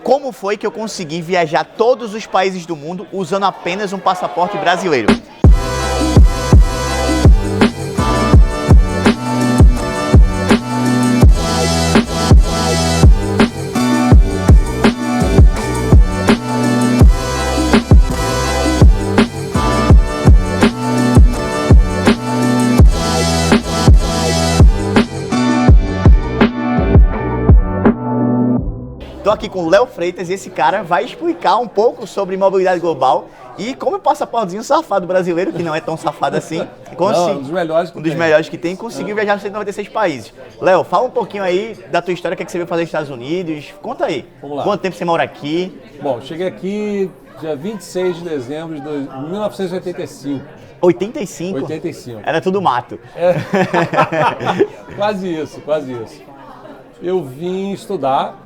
como foi que eu consegui viajar todos os países do mundo usando apenas um passaporte brasileiro. Estou aqui com o Léo Freitas e esse cara vai explicar um pouco sobre mobilidade global e como o passaportezinho safado brasileiro, que não é tão safado assim, um dos melhores que tem, conseguiu viajar nos 196 países. Léo, fala um pouquinho aí da tua história, o que você veio fazer nos Estados Unidos, conta aí. Vamos lá. Quanto tempo você mora aqui? Bom, cheguei aqui dia 26 de dezembro de 1985. 85? 85. Era tudo mato. É. Quase isso. Eu vim estudar,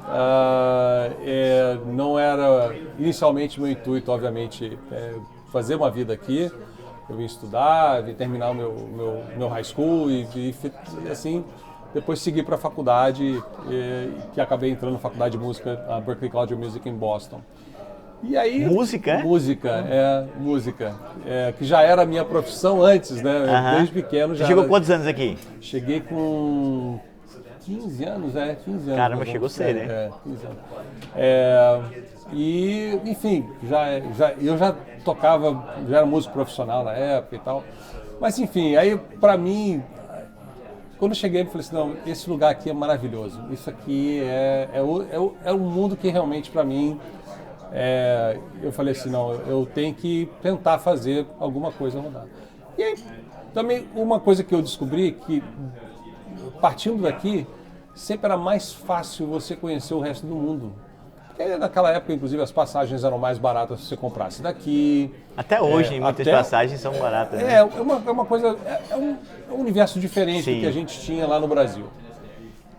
não era inicialmente meu intuito, obviamente, fazer uma vida aqui. Eu vim estudar, vim terminar o meu high school e assim, depois segui para a faculdade, que acabei entrando na faculdade de música, a Berklee College of Music em Boston. E aí, música? Música, que já era a minha profissão antes, né? Desde pequeno já. Você chegou quantos anos aqui? Cheguei com 15 anos, 15 anos. Caramba, chegou cedo, né? 15 anos. E, enfim, eu já tocava, já era músico profissional na época e tal. Mas, enfim, aí pra mim, quando eu cheguei, eu falei assim, não, esse lugar aqui é maravilhoso. Isso aqui é um mundo que realmente pra mim, eu falei assim, não, eu tenho que tentar fazer alguma coisa rodar. E aí, também, uma coisa que eu descobri que partindo daqui, sempre era mais fácil você conhecer o resto do mundo. Porque naquela época, inclusive, as passagens eram mais baratas se você comprasse daqui. Até hoje, muitas passagens são baratas. Né? É uma coisa, é um universo diferente do que a gente tinha lá no Brasil.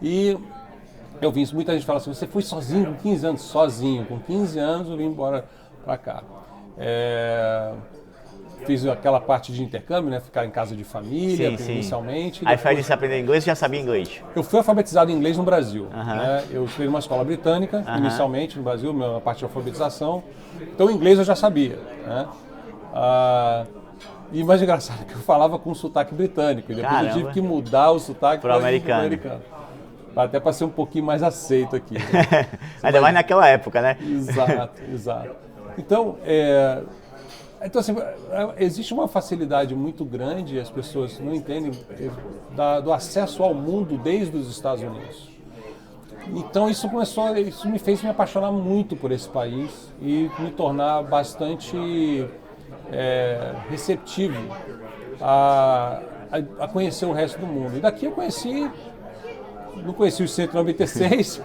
E eu vi isso, muita gente fala assim, você foi sozinho com 15 anos? Sozinho, com 15 anos eu vim embora pra cá. Fiz aquela parte de intercâmbio, né? Ficar em casa de família, inicialmente. Aí foi você aprender inglês e já sabia inglês? Eu fui alfabetizado em inglês no Brasil. Né? Eu estudei numa escola britânica, inicialmente no Brasil, a parte de alfabetização. Então, inglês eu já sabia. Né? E mais engraçado é que eu falava com sotaque britânico. E depois eu tive que mudar o sotaque para o americano. Até para ser um pouquinho mais aceito aqui. Né? Ainda mais naquela época, né? Exato. Então, assim, existe uma facilidade muito grande, as pessoas não entendem, do acesso ao mundo desde os Estados Unidos. Então isso me fez me apaixonar muito por esse país e me tornar bastante receptivo a conhecer o resto do mundo. E daqui eu não conheci os 196,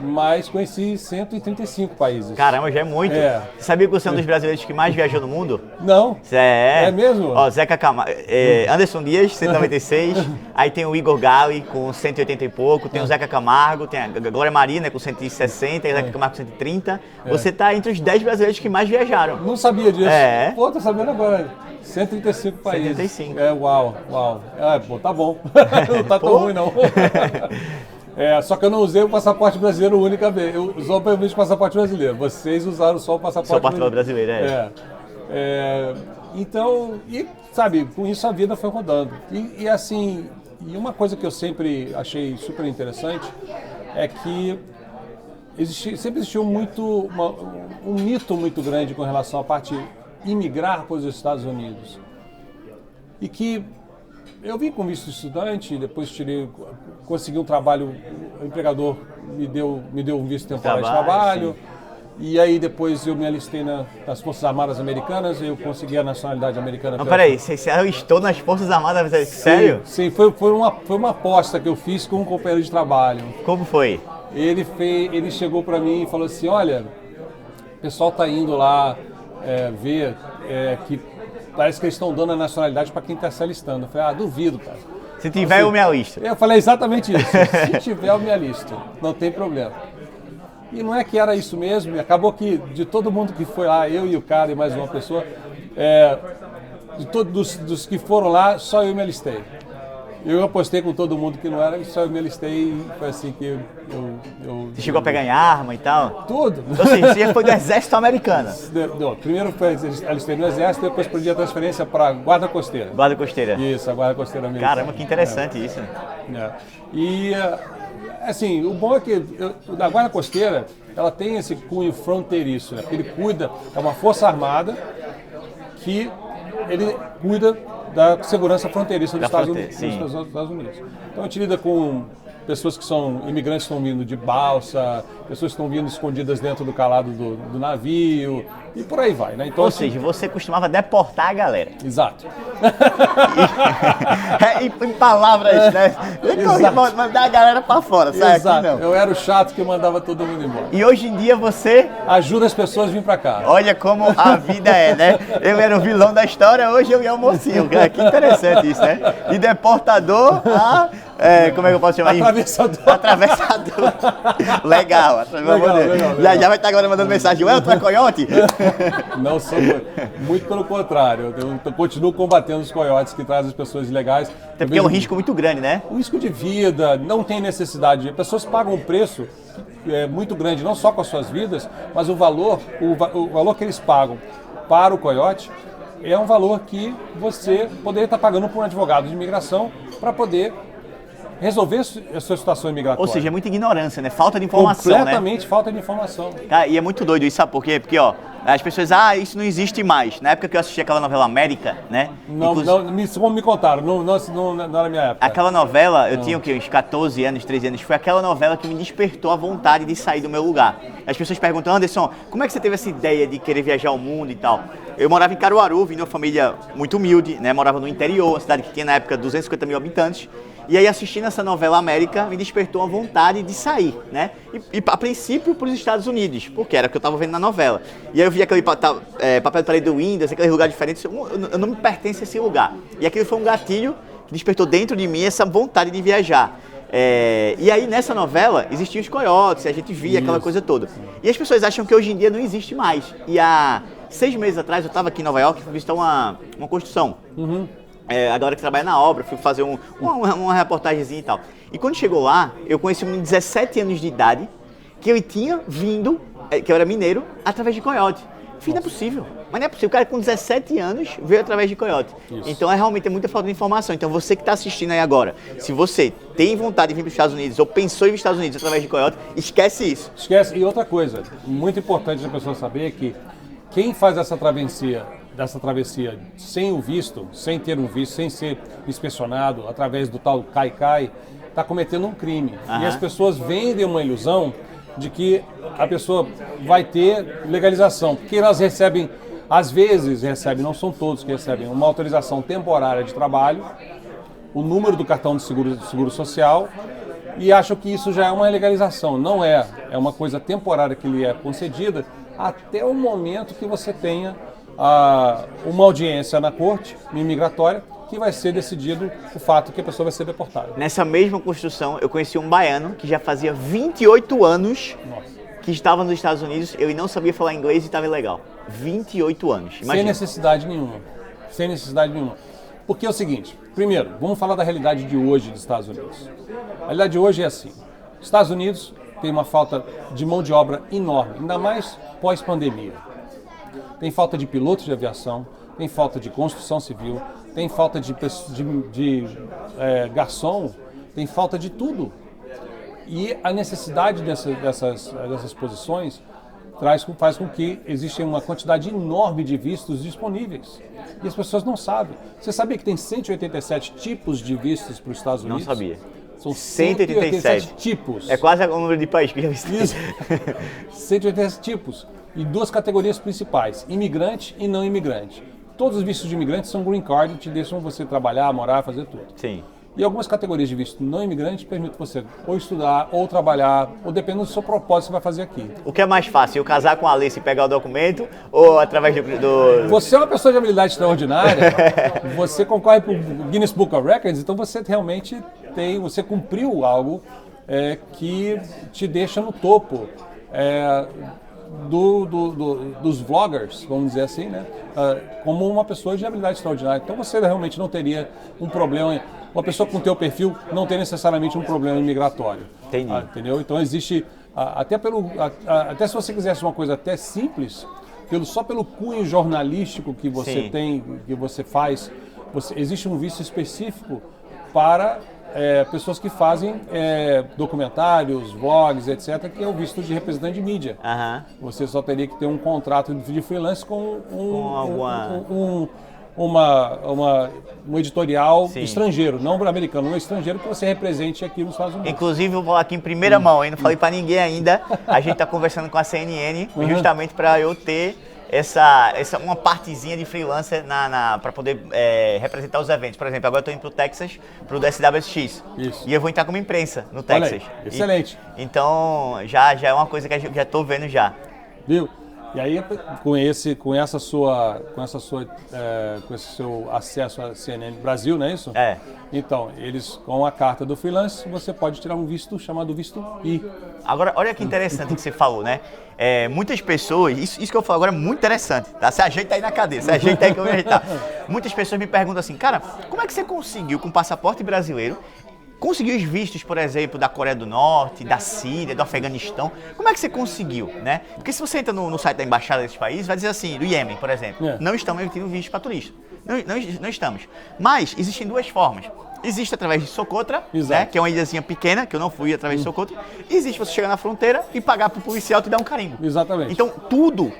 mas conheci 135 países. Caramba, já é muito. Você sabia que você é um dos brasileiros que mais viajou no mundo? Não. É mesmo? Ó, Zeca Camargo, Anderson Dias, 196. Aí tem o Igor Gali, com 180 e pouco. Tem o Zeca Camargo, tem a Glória Marina, com 160. E o Zeca Camargo, com 130. Você tá entre os 10 brasileiros que mais viajaram. Não sabia disso. Pô, tô sabendo agora. 135 países. 135. Uau. Pô, tá bom. Não tá tão ruim, não. Só que eu não usei o passaporte brasileiro única vez. Eu usei o passaporte brasileiro. Vocês usaram só o passaporte brasileiro. Então, sabe, com isso a vida foi rodando. E assim, uma coisa que eu sempre achei super interessante é que sempre existiu um mito muito grande com relação à parte imigrar para os Estados Unidos. E que eu vim com visto de estudante, depois consegui um trabalho, o empregador me deu um visto temporário de trabalho, e aí depois eu me alistei nas Forças Armadas Americanas, e eu consegui a nacionalidade americana. Não, peraí, você alistou nas Forças Armadas, sério? Sim, foi uma aposta que eu fiz com um companheiro de trabalho. Como foi? Ele chegou para mim e falou assim, olha, o pessoal tá indo lá ver que parece que eles estão dando a nacionalidade para quem está se alistando. Eu falei, duvido, cara. Se tiver, eu me alisto. Eu falei exatamente isso. Se tiver, eu me alisto. Não tem problema. E não é que era isso mesmo. E acabou que, de todo mundo que foi lá, eu e o cara e mais uma pessoa, de todos dos que foram lá, só eu me alistei. Eu apostei com todo mundo que não era, só me alistei e foi assim que eu Você chegou a pegar em arma e tal? tudo. Ou seja, você já foi do exército americano. Primeiro alistei no exército, depois pedi a transferência para a Guarda Costeira. Guarda costeira. Isso, a Guarda Costeira americana. Caramba, que interessante isso. E, assim, o bom é que a Guarda Costeira, ela tem esse cunho fronteiriço, né? Porque ele cuida, é uma força armada que ele cuida da segurança fronteiriça dos Estados Unidos. Então a gente lida com pessoas que são imigrantes que estão vindo de balsa, pessoas que estão vindo escondidas dentro do calado do navio e por aí vai, né? Então, Ou seja, você costumava deportar a galera. Exato. Em palavras, né? Exato. Mandar a galera pra fora, sai Exato. aqui não. Eu era o chato que mandava todo mundo embora. E hoje em dia você, Ajuda as pessoas a vir pra cá. olha como a vida é, né? Eu era o vilão da história, hoje eu ia o mocinho. Que interessante isso, né? De deportador a... como é que eu posso chamar? Atravessador. Legal. Legal. Já vai estar agora mandando mensagem. Ué, tu é coiote? Não sou, muito pelo contrário. Eu continuo combatendo os coiotes que trazem as pessoas ilegais. Até porque é um risco muito grande, né? Um risco de vida, não tem necessidade. As pessoas pagam um preço muito grande, não só com as suas vidas, mas o valor que eles pagam para o coiote é um valor que você poderia estar pagando por um advogado de imigração para poder resolver a sua situação imigratória. Ou seja, é muita ignorância, né? Falta de informação, Completamente falta de informação. Cara, e é muito doido isso, sabe por quê? Porque, ó, as pessoas, isso não existe mais. Na época que eu assisti aquela novela América, né? Como me contaram, não era minha época. Aquela novela, eu tinha o quê? Uns 14 anos, 13 anos. Foi aquela novela que me despertou a vontade de sair do meu lugar. As pessoas perguntam, Anderson, como é que você teve essa ideia de querer viajar ao mundo e tal? Eu morava em Caruaru, vim de uma família muito humilde, né? Morava no interior, uma cidade que tinha na época 250 mil habitantes. E aí, assistindo essa novela América, me despertou a vontade de sair, né? E a princípio para os Estados Unidos, porque era o que eu estava vendo na novela. E aí eu vi aquele papel de parede do Windows, aquele lugar diferente, eu não me pertenço a esse lugar. E aquilo foi um gatilho que despertou dentro de mim essa vontade de viajar. E aí, nessa novela, existiam os coiotes, a gente via aquela coisa toda. E as pessoas acham que hoje em dia não existe mais. E há 6 meses atrás, eu estava aqui em Nova York e fui visitar uma construção. Agora que trabalha na obra, fui fazer uma reportagemzinha e tal. E quando chegou lá, eu conheci um menino de 17 anos de idade, que ele tinha vindo, que eu era mineiro, através de coiote. Filho, não é possível. Mas não é possível. O cara com 17 anos veio através de coiote. Isso. Então realmente muita falta de informação. Então você que está assistindo aí agora, se você tem vontade de vir para os Estados Unidos ou pensou em vir para os Estados Unidos através de coiote, esquece isso. Esquece. E outra coisa, muito importante a pessoa saber que quem faz essa travessia sem o visto, sem ter um visto, sem ser inspecionado, através do tal Cai-Cai, está cometendo um crime. E as pessoas vendem uma ilusão de que a pessoa vai ter legalização, porque elas recebem, às vezes recebem, não são todos que recebem, uma autorização temporária de trabalho, o número do cartão de seguro social, e acham que isso já é uma legalização. Não é. É uma coisa temporária que lhe é concedida até o momento que você tenha uma audiência na corte imigratória, que vai ser decidido o fato que a pessoa vai ser deportada. Nessa mesma construção, eu conheci um baiano que já fazia 28 anos que estava nos Estados Unidos, ele não sabia falar inglês e estava ilegal. 28 anos. Imagina. Sem necessidade nenhuma. Sem necessidade nenhuma. Porque é o seguinte, primeiro, vamos falar da realidade de hoje dos Estados Unidos. A realidade de hoje é assim, os Estados Unidos tem uma falta de mão de obra enorme, ainda mais pós-pandemia. Tem falta de pilotos de aviação, tem falta de construção civil, tem falta de garçom, tem falta de tudo. E a necessidade dessas posições faz com que exista uma quantidade enorme de vistos disponíveis. E as pessoas não sabem. Você sabia que tem 187 tipos de vistos para os Estados Unidos? Não sabia. São 187 tipos. É quase o número de país que já visitei. Isso. 187 tipos. E 2 categorias principais, imigrante e não imigrante. Todos os vistos de imigrante são green card, te deixam você trabalhar, morar, fazer tudo. Sim. E algumas categorias de visto não imigrante permitem você ou estudar, ou trabalhar, ou dependendo do seu propósito que você vai fazer aqui. O que é mais fácil, eu casar com a Alice e pegar o documento, ou através do... Você é uma pessoa de habilidade extraordinária, você concorre para o Guinness Book of Records, então você realmente você cumpriu algo que te deixa no topo dos vloggers, vamos dizer assim, né? Como uma pessoa de habilidade extraordinária. Então você realmente não teria um problema uma pessoa com teu perfil não tem necessariamente um problema migratório. Entendi. Entendeu? Então existe, até se você quisesse uma coisa até simples, só pelo cunho jornalístico que você tem, que você faz, existe um visto específico para pessoas que fazem documentários, vlogs, etc., que é o visto de representante de mídia. Você só teria que ter um contrato de freelance com um editorial estrangeiro, não americano, um estrangeiro que você represente aqui nos Estados Unidos. Inclusive, eu vou falar aqui em primeira mão, hein? Não falei para ninguém ainda. A gente está conversando com a CNN justamente para eu ter uma partezinha de freelancer para poder representar os eventos. Por exemplo, agora eu estou indo para o Texas, para o DSWX. Isso. E eu vou entrar como imprensa no Texas. Aí, excelente. Então, já é uma coisa que eu já estou vendo já. Viu? E aí, com esse seu acesso à CNN Brasil, não é isso? Então, com a carta do freelance, você pode tirar um visto chamado visto I. Agora, olha que interessante que você falou, né? Muitas pessoas, isso que eu falo agora é muito interessante, tá? Se ajeita aí na cadeira, se ajeita aí que eu vou ajeitar. Muitas pessoas me perguntam assim, cara, como é que você conseguiu com passaporte brasileiro conseguir os vistos, por exemplo, da Coreia do Norte, da Síria, do Afeganistão? Como é que você conseguiu, né? Porque se você entra no site da embaixada desses países, vai dizer assim, do Iêmen, por exemplo, não estamos emitindo visto para turista. Não estamos. Mas existem duas formas. Existe através de Socotra, né, que é uma ilhazinha pequena, que eu não fui através de Socotra. Existe você chegar na fronteira e pagar para o policial te dar um carimbo. Exatamente. Então,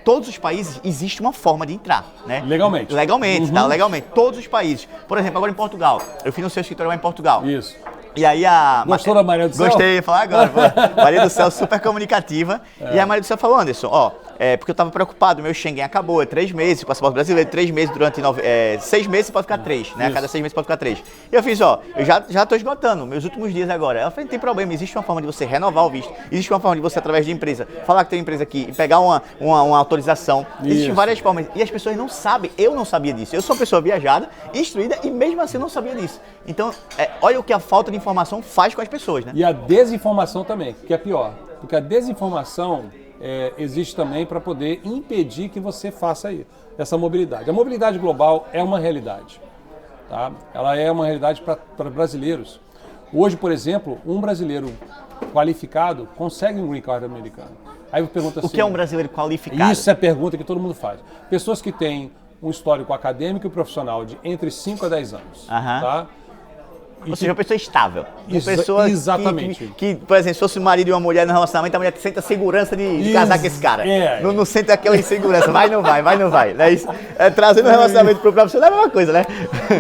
todos os países, existe uma forma de entrar, né? Legalmente. Legalmente, tá? Legalmente. Todos os países. Por exemplo, agora em Portugal. Eu fui no seu escritório lá em Portugal. Isso. E aí Gostou da Maria do Céu? Gostei, falar agora. Maria do Céu super comunicativa. E a Maria do Céu falou, Anderson, porque eu tava preocupado, meu Schengen acabou, é 3 meses, passaporte brasileiro, 3 meses durante 6 meses você pode ficar 3, né? A cada 6 meses pode ficar 3. E eu fiz, eu já tô esgotando, meus últimos dias agora. Ela falou, não tem problema, existe uma forma de você renovar o visto, existe uma forma de você, através de empresa, falar que tem empresa aqui e pegar uma autorização. Existem várias formas. E as pessoas não sabem, eu não sabia disso. Eu sou uma pessoa viajada, instruída e mesmo assim eu não sabia disso. Então, olha o que a falta de informação faz com as pessoas, né? E a desinformação também, que é pior. Porque a desinformação existe também para poder impedir que você faça essa mobilidade. A mobilidade global é uma realidade. Tá? Ela é uma realidade para brasileiros. Hoje, por exemplo, um brasileiro qualificado consegue um green card americano. Aí eu pergunto assim... O que é um brasileiro qualificado? Isso é a pergunta que todo mundo faz. Pessoas que têm um histórico acadêmico e profissional de entre 5 a 10 anos. Tá? Ou seja, uma pessoa estável. Uma pessoa exatamente. Que, por exemplo, se fosse o marido e uma mulher no relacionamento, a mulher sente a segurança de casar com esse cara. Não sente aquela insegurança. Vai, não vai. Né? Isso, trazendo o relacionamento pro profissional é a mesma coisa, né?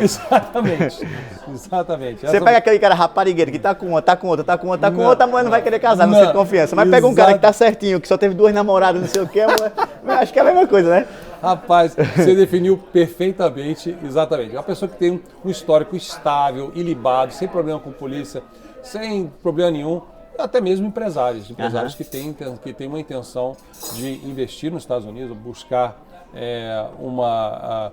Exatamente. Você pega aquele cara raparigueiro que tá com outra, a mulher não vai querer casar, não sente confiança. Mas pega um cara que tá certinho, que só teve 2 namoradas, não sei o que, a mulher, acho que é a mesma coisa, né? Rapaz, você definiu perfeitamente, exatamente. Uma pessoa que tem um histórico estável, ilibado, sem problema com polícia, sem problema nenhum, até mesmo empresários que têm uma intenção de investir nos Estados Unidos, buscar uma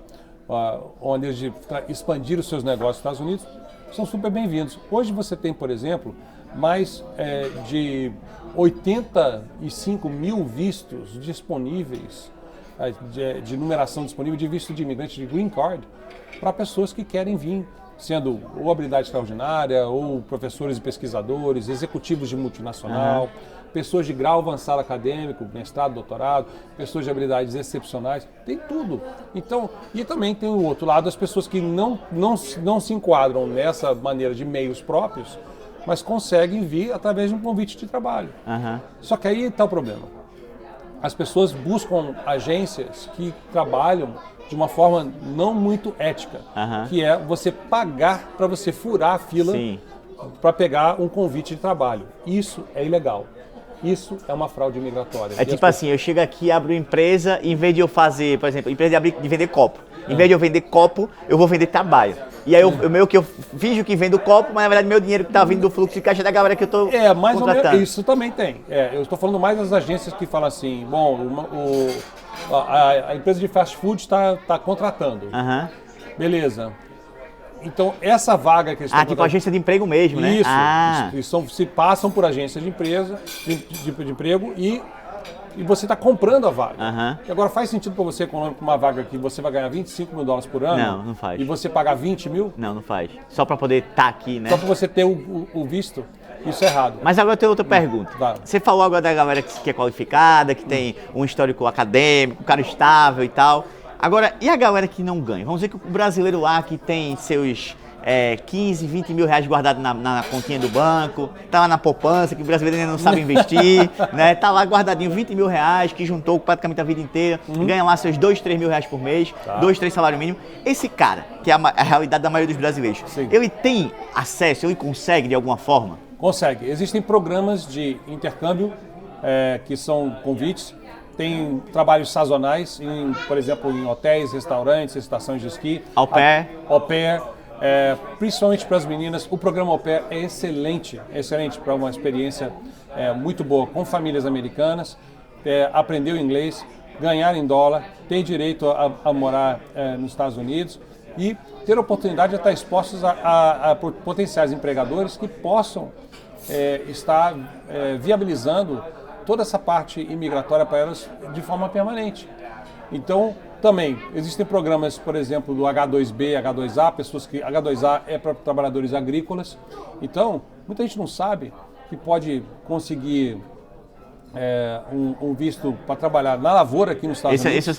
maneira de expandir os seus negócios nos Estados Unidos, são super bem-vindos. Hoje você tem, por exemplo, mais de 85 mil vistos disponíveis, de numeração disponível de visto de imigrante de green card para pessoas que querem vir, sendo ou habilidade extraordinária, ou professores e pesquisadores, executivos de multinacional, pessoas de grau avançado acadêmico, mestrado, doutorado, pessoas de habilidades excepcionais, tem tudo. Então, e também tem o outro lado, as pessoas que não se enquadram nessa maneira de meios próprios, mas conseguem vir através de um convite de trabalho. Só que aí está o problema. As pessoas buscam agências que trabalham de uma forma não muito ética, que é você pagar para você furar a fila para pegar um convite de trabalho. Isso é ilegal. Isso é uma fraude migratória. É tipo assim, eu chego aqui, abro empresa, em vez de eu fazer, por exemplo, empresa de vender copo. Em vez de eu vender copo, eu vou vender trabalho. E aí eu finjo que vendo copo, mas na verdade meu dinheiro que está vindo do fluxo de caixa da galera que eu estou mais contratando. ou menos, isso também tem. Eu estou falando mais das agências que falam assim, bom, a empresa de fast food está contratando. Beleza. Então, essa vaga que eles estão tipo agência de emprego mesmo, né? Isso. Se passam por agência de empresa, de emprego e e você está comprando a vaga. Aham. E agora faz sentido para você com uma vaga que você vai ganhar $25 mil por ano? Não, não faz. E você pagar 20 mil? Não, não faz. Só para poder estar aqui, né? Só para você ter o visto? Isso é errado. Mas agora eu tenho outra pergunta. Vai. Você falou agora da galera que é qualificada, que tem um histórico acadêmico, um cara estável e tal. Agora, e a galera que não ganha? Vamos dizer que o brasileiro lá que tem seus 15, 20 mil reais guardados na continha do banco, tá lá na poupança, que o brasileiro ainda não sabe investir, né? Tá lá guardadinho 20 mil reais, que juntou praticamente a vida inteira, ganha lá seus 2, 3 mil reais por mês, 2, 3 salário mínimo. Esse cara, que é a realidade da maioria dos brasileiros, Sim. ele tem acesso, ele consegue de alguma forma? Consegue. Existem programas de intercâmbio, que são convites. Tem trabalhos sazonais, por exemplo, em hotéis, restaurantes, estações de esqui. Au pair. Au pair. Principalmente para as meninas, o programa Au Pair é excelente para uma experiência muito boa com famílias americanas, aprender o inglês, ganhar em dólar, ter direito a morar nos Estados Unidos e ter a oportunidade de estar expostos a potenciais empregadores que possam estar viabilizando toda essa parte imigratória para elas de forma permanente. Então, também existem programas, por exemplo, do H2B, H2A, H2A é para trabalhadores agrícolas. Então, muita gente não sabe que pode conseguir um visto para trabalhar na lavoura aqui nos Estados Unidos. Isso eu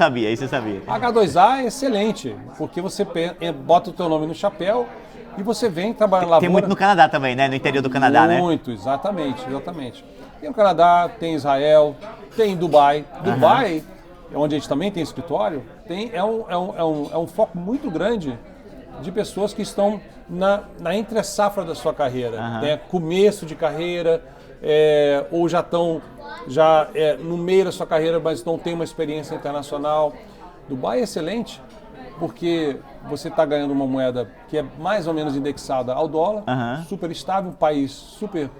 sabia. H2A é excelente, porque você bota o teu nome no chapéu e você vem trabalhar na lavoura. Tem muito no Canadá também, né? No interior do Canadá, né? Muito, exatamente. Tem no Canadá, tem Israel, tem Dubai. Dubai, onde a gente também tem escritório, é um foco muito grande de pessoas que estão na entre-safra da sua carreira, né? Começo de carreira, ou já estão no meio da sua carreira, mas não tem uma experiência internacional. Dubai é excelente, porque você está ganhando uma moeda que é mais ou menos indexada ao dólar, super estável, um país super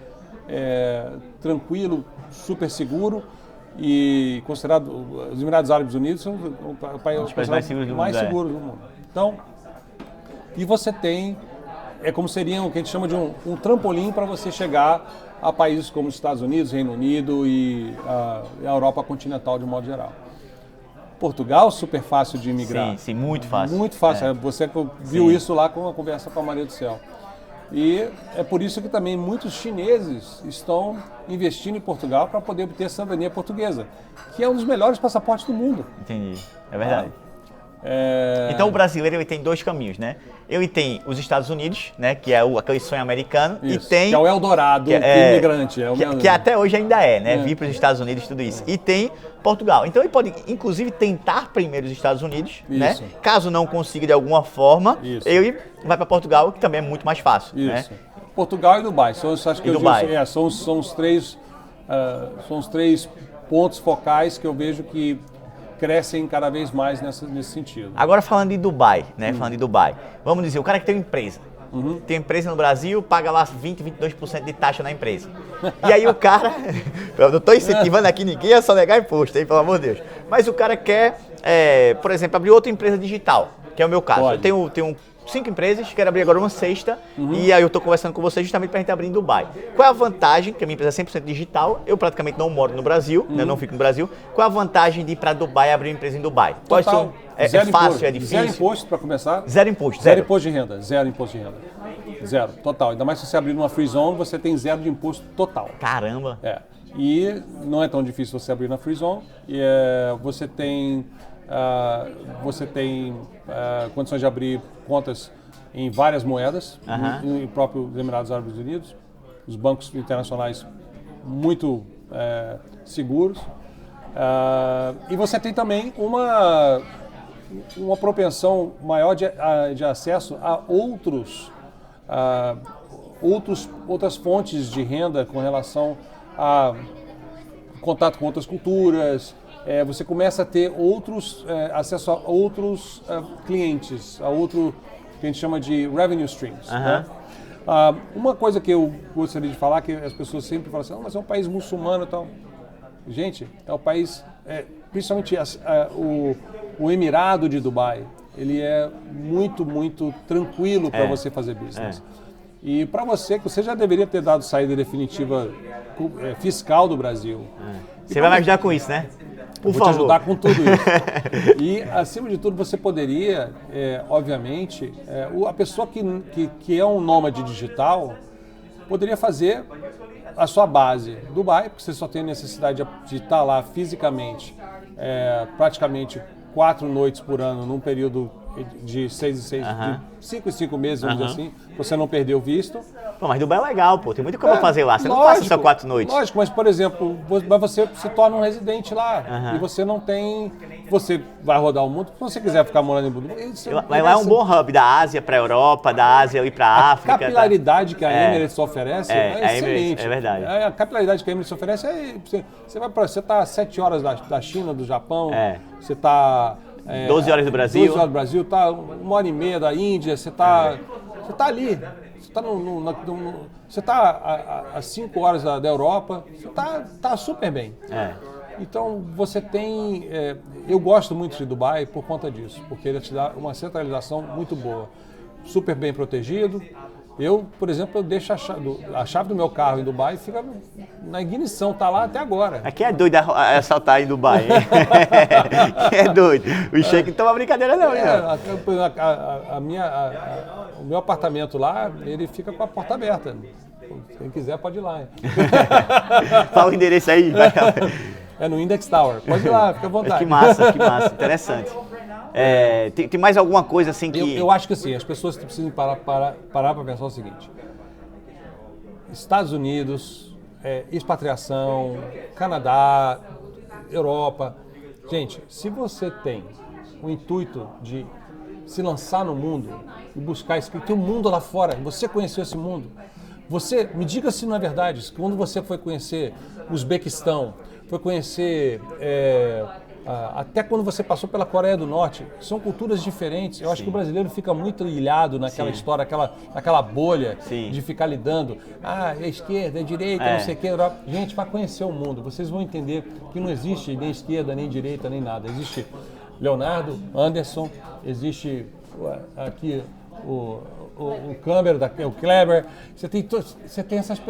tranquilo, super seguro, e considerado, os Emirados Árabes Unidos são o país mais seguro do mundo. Então, e você tem, como seria o que a gente chama de um trampolim para você chegar a países como os Estados Unidos, Reino Unido e a Europa continental de modo geral. Portugal, super fácil de imigrar. Sim, muito fácil. Muito fácil. Você viu isso lá com a conversa com a Maria do Céu. E é por isso que também muitos chineses estão investindo em Portugal para poder obter a cidadania portuguesa, que é um dos melhores passaportes do mundo. Entendi, é verdade. Então o brasileiro ele tem dois caminhos, né? Ele tem os Estados Unidos, né? Que é aquele sonho americano. Isso, e tem que é o Eldorado do imigrante. Que até hoje ainda né? Vir para os Estados Unidos, tudo isso. E tem Portugal. Então ele pode, inclusive, tentar primeiro os Estados Unidos, né? Caso não consiga de alguma forma, ele vai para Portugal, que também é muito mais fácil. Isso. Né? Portugal e Dubai. São os três pontos focais que eu vejo que crescem cada vez mais nesse sentido. Agora falando de Dubai, né? Falando de Dubai. Vamos dizer, o cara que tem uma empresa. Tem empresa no Brasil, paga lá 20, 22% de taxa na empresa. E aí o cara, eu não estou incentivando aqui ninguém a sonegar imposto, hein, pelo amor de Deus. Mas o cara quer, por exemplo, abrir outra empresa digital, que é o meu caso. Pode. Eu tenho 5 empresas, quero abrir agora uma sexta, e aí eu estou conversando com você justamente para a gente abrir em Dubai. Qual é a vantagem, que a minha empresa é 100% digital, eu praticamente não moro no Brasil, né, não fico no Brasil, qual é a vantagem de ir para Dubai e abrir uma empresa em Dubai? Quais são? É fácil, imposto. é difícil? Zero imposto para começar? Zero imposto. Zero imposto de renda. Zero imposto de renda. Zero, total. Ainda mais se você abrir numa free zone, você tem zero de imposto total. Caramba! E não é tão difícil você abrir na free zone. Você tem condições de abrir contas em várias moedas, em próprio Emirados Árabes Unidos, os bancos internacionais muito seguros. E você tem também uma propensão maior de acesso a outras fontes de renda com relação a contato com outras culturas. Você começa a ter acesso a outros clientes, a outro que a gente chama de revenue streams. Né? Uma coisa que eu gostaria de falar, que as pessoas sempre falam assim, mas é um país muçulmano e tal. Gente, é o país, principalmente o Emirado de Dubai, ele é muito, muito tranquilo para você fazer business. E para você, que você já deveria ter dado saída definitiva fiscal do Brasil. Você vai me ajudar com isso, né? Por Vou favor. te ajudar com tudo isso. E, acima de tudo, você poderia, obviamente, a pessoa que é um nômade digital, poderia fazer a sua base Dubai, porque você só tem necessidade de estar lá fisicamente, praticamente 4 noites por ano, num período de 6 e 6, de 5 e 5 meses, vamos dizer assim, você não perdeu o visto. Pô, mas Dubai é legal, pô. Tem muito que eu vou fazer lá. Você não passa só 4 noites. Lógico, mas, por exemplo, você se torna um residente lá. E você não tem... Você vai rodar o mundo. Se você quiser ficar morando em Dubai... Lá é um bom hub da Ásia para a Europa, da Ásia ir para a África. A capilaridade que a Emirates oferece é excelente. É verdade. A capilaridade que a Emirates oferece você está a 7 horas da China, do Japão. Você está... 12 horas do Brasil. 12 horas do Brasil, tá 1h30 da Índia, você tá ali. Você tá a 5 horas da Europa, você tá super bem. Então você tem... eu gosto muito de Dubai por conta disso, porque ele te dá uma centralização muito boa. Super bem protegido. Eu, por exemplo, eu deixo a chave do meu carro em Dubai, fica na ignição, tá lá até agora. Aqui é doido assaltar em Dubai, hein? É doido. O Sheik não toma brincadeira não, né? O meu apartamento lá, ele fica com a porta aberta. Quem quiser pode ir lá. Fala o endereço aí. Vai. É no Index Tower. Pode ir lá, fica à vontade. Que massa, interessante. Tem mais alguma coisa assim que... Eu acho que sim, as pessoas precisam parar para pensar o seguinte. Estados Unidos, expatriação, Canadá, Europa. Gente, se você tem o intuito de se lançar no mundo e buscar isso, tem um mundo lá fora, você conheceu esse mundo. Você, me diga se não é verdade, quando você foi conhecer o Uzbequistão, foi conhecer... até quando você passou pela Coreia do Norte, são culturas diferentes. Eu acho que o brasileiro fica muito ilhado naquela história, naquela bolha de ficar lidando. É esquerda, é direita, não sei o quê. Gente, vai conhecer o mundo. Vocês vão entender que não existe nem esquerda, nem direita, nem nada. Existe Leonardo, Anderson, existe aqui o Câmara, o Kleber. Você tem essas...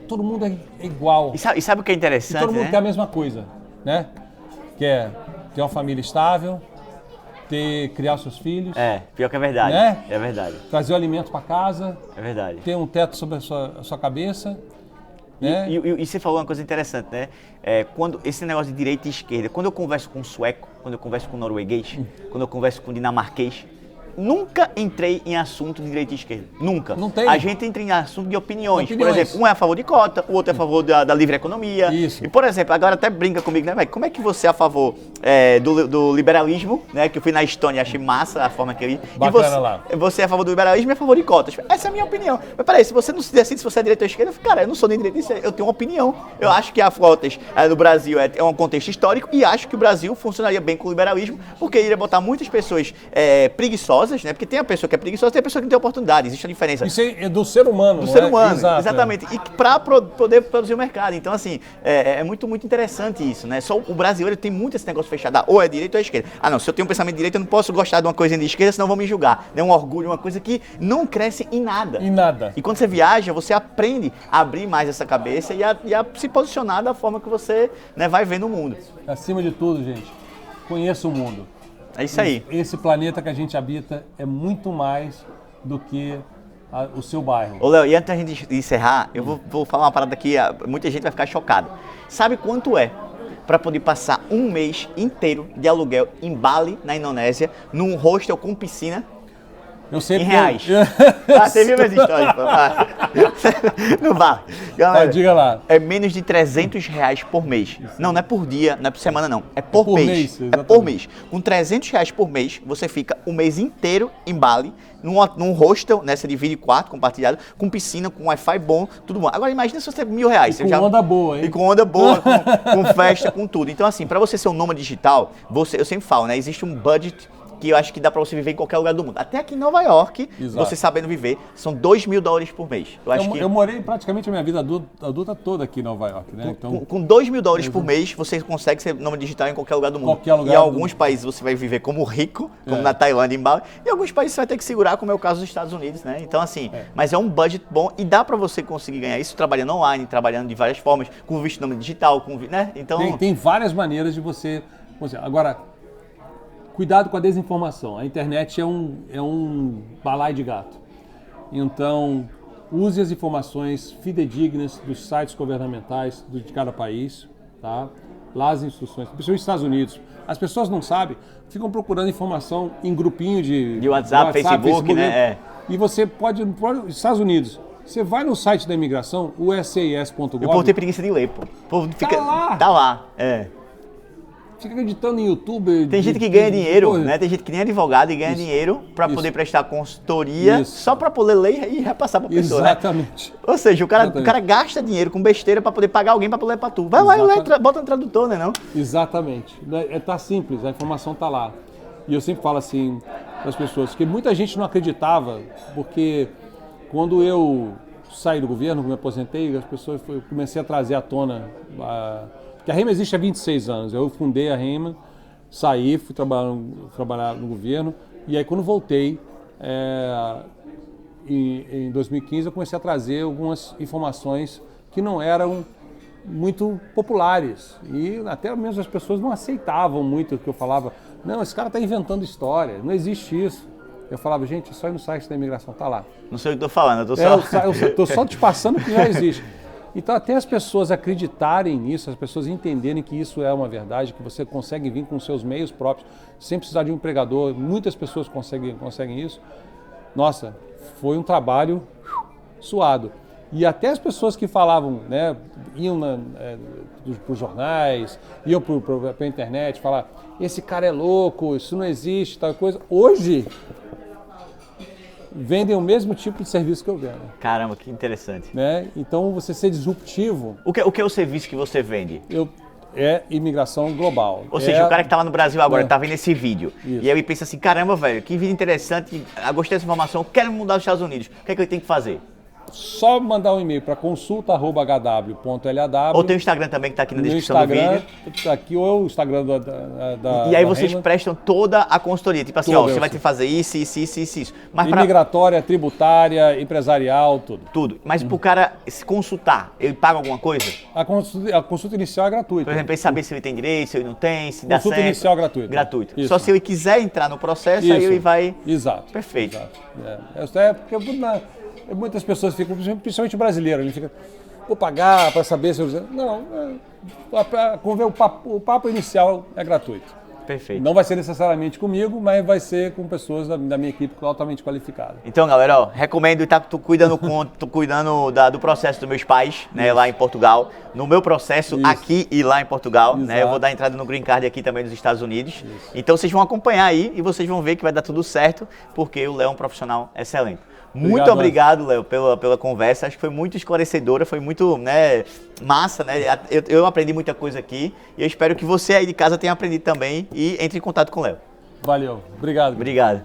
todo mundo é igual. E sabe o que é interessante, todo mundo quer a mesma coisa, né? Quer ter uma família estável, criar seus filhos. Pior que é verdade. Né? É verdade. Trazer o alimento para casa. É verdade. Ter um teto sobre a sua cabeça. Né? E você falou uma coisa interessante, né? Quando esse negócio de direita e esquerda, quando eu converso com um sueco, quando eu converso com um norueguês, quando eu converso com um dinamarquês, nunca entrei em assunto de direita e esquerda. Nunca. Não tem. A gente entra em assunto de opiniões. Por exemplo, um é a favor de cota, o outro é a favor da livre economia. Isso. E, por exemplo, agora até brinca comigo, né, velho? Como é que você é a favor do liberalismo, né? Que eu fui na Estônia e achei massa a forma que ele... Bacana você é a favor do liberalismo e a favor de cotas. Essa é a minha opinião. Mas peraí, se você não se decide se você é direita ou esquerda, cara, eu não sou nem direita nem esquerda, eu tenho uma opinião. Eu acho que as cotas no Brasil é um contexto histórico e acho que o Brasil funcionaria bem com o liberalismo, porque iria botar muitas pessoas preguiçosas, né? Porque tem a pessoa que é preguiçosa, tem a pessoa que não tem oportunidade, existe a diferença. Isso é do ser humano, do ser humano, exato, exatamente. E para poder produzir o mercado. Então, assim, é muito, muito interessante isso, né? Só o brasileiro tem muito esse negócio fechado. Ou é direita ou é esquerda. Não, se eu tenho um pensamento de direita, eu não posso gostar de uma coisa de esquerda, senão vão me julgar. É um orgulho, uma coisa que não cresce em nada. Em nada. E quando você viaja, você aprende a abrir mais essa cabeça e a se posicionar da forma que você, né, vai ver no mundo. Acima de tudo, gente, conheça o mundo. É isso aí. Esse planeta que a gente habita é muito mais do que o seu bairro. Ô, Léo, e antes da gente encerrar, eu vou falar uma parada que muita gente vai ficar chocada. Sabe quanto é para poder passar um mês inteiro de aluguel em Bali, na Indonésia, num hostel com piscina? Eu sei em reais. Você viu minhas histórias? Não vale. Galera, diga lá. É menos de R$300 por mês. Não é por dia, não é por semana não. É por mês. É por mês. Com R$300 por mês, você fica o mês inteiro em Bali, num hostel, né? Você divide quarto compartilhado, com piscina, com Wi-Fi bom, tudo bom. Agora imagina se você tem R$1.000. E com onda boa, hein? E com onda boa, com festa, com tudo. Então assim, para você ser um nômade digital, eu sempre falo, né? Existe um budget que eu acho que dá pra você viver em qualquer lugar do mundo. Até aqui em Nova York, Exato. você sabendo viver, são $2.000 por mês. Eu morei praticamente a minha vida adulta toda aqui em Nova York, né? Então, com $2.000 por mês, você consegue ser nômade digital em qualquer lugar do mundo. Qualquer lugar em alguns países você vai viver como rico, como na Tailândia, em Bali. E em alguns países você vai ter que segurar, como é o caso dos Estados Unidos, né? Então, assim, mas é um budget bom e dá pra você conseguir ganhar isso trabalhando online, trabalhando de várias formas, com visto nômade digital, né? Então... Tem várias maneiras de você... Agora, cuidado com a desinformação. A internet é um balaio de gato. Então, use as informações fidedignas dos sites governamentais de cada país, tá? Lá as instruções, principalmente nos Estados Unidos. As pessoas não sabem, ficam procurando informação em grupinho de WhatsApp, Facebook, né? E você pode, nos Estados Unidos, você vai no site da imigração, o SAS.gov. O povo tem preguiça de ler, pô. O povo fica... lá! Tá lá, Fica acreditando em YouTube. Tem gente que ganha dinheiro, né? Tem gente que nem advogado e ganha dinheiro para poder prestar consultoria só para poder ler e repassar para a pessoa. Exatamente. Né? Ou seja, o cara gasta dinheiro com besteira para poder pagar alguém para ler para tu. Vai lá e lê, bota no tradutor, né? Não? Exatamente. Tá simples, a informação tá lá. E eu sempre falo assim para as pessoas que muita gente não acreditava, porque quando eu saí do governo, me aposentei, as pessoas eu comecei a trazer à tona que a REMA existe há 26 anos. Eu fundei a REMA, saí, fui trabalhar no governo, e aí quando voltei, em 2015, eu comecei a trazer algumas informações que não eram muito populares. E até mesmo as pessoas não aceitavam muito o que eu falava. Não, esse cara está inventando história, não existe isso. Eu falava, gente, só ir no site da imigração, tá lá. Não sei o que eu tô falando, eu tô só... eu tô só te passando o que já existe. Então, até as pessoas acreditarem nisso, as pessoas entenderem que isso é uma verdade, que você consegue vir com seus meios próprios, sem precisar de um empregador, muitas pessoas conseguem isso. Nossa, foi um trabalho suado. E até as pessoas que falavam, né, iam para os jornais, iam para a internet, falar, esse cara é louco, isso não existe, tal coisa. Hoje... vendem o mesmo tipo de serviço que eu vendo. Caramba, que interessante. Né? Então, você ser disruptivo... O que é o serviço que você vende? É imigração global. Ou seja, o cara que tá lá no Brasil agora, tá vendo esse vídeo, e aí ele pensa assim, caramba, velho, que vídeo interessante, eu gostei dessa informação, eu quero mudar os Estados Unidos, o que é que eu tenho que fazer? Só mandar um e-mail para consulta@hw.lw. Ou tem o Instagram também que tá aqui na descrição do vídeo. Tá aqui, ou o Instagram da E aí vocês REMA. prestam toda a consultoria, tipo assim, ó, você vai ter que fazer isso. Mas imigratória, tributária, empresarial, tudo. Tudo. Mas pro cara se consultar, ele paga alguma coisa? A consulta inicial é gratuita. Por exemplo, ele saber se ele tem direito, se ele não tem, se dá certo. Consulta inicial gratuita. Gratuito. Isso. Só se ele quiser entrar no processo, Isso. aí ele vai... Exato. Perfeito. Exato. Porque muitas pessoas ficam, principalmente brasileiro, ele fica, vou pagar para saber se eu... Não, o papo inicial é gratuito. Perfeito. Não vai ser necessariamente comigo, mas vai ser com pessoas da minha equipe altamente qualificadas. Então, galera, ó, recomendo estar cuidando do processo dos meus pais, né, lá em Portugal, no meu processo aqui e lá em Portugal, né, eu vou dar entrada no Green Card aqui também nos Estados Unidos. Então, vocês vão acompanhar aí e vocês vão ver que vai dar tudo certo, porque o Léo é um profissional excelente. Muito obrigado, Léo, pela conversa. Acho que foi muito esclarecedora, foi muito, né, massa, né? Eu aprendi muita coisa aqui e eu espero que você aí de casa tenha aprendido também e entre em contato com o Léo. Valeu, obrigado. Obrigado.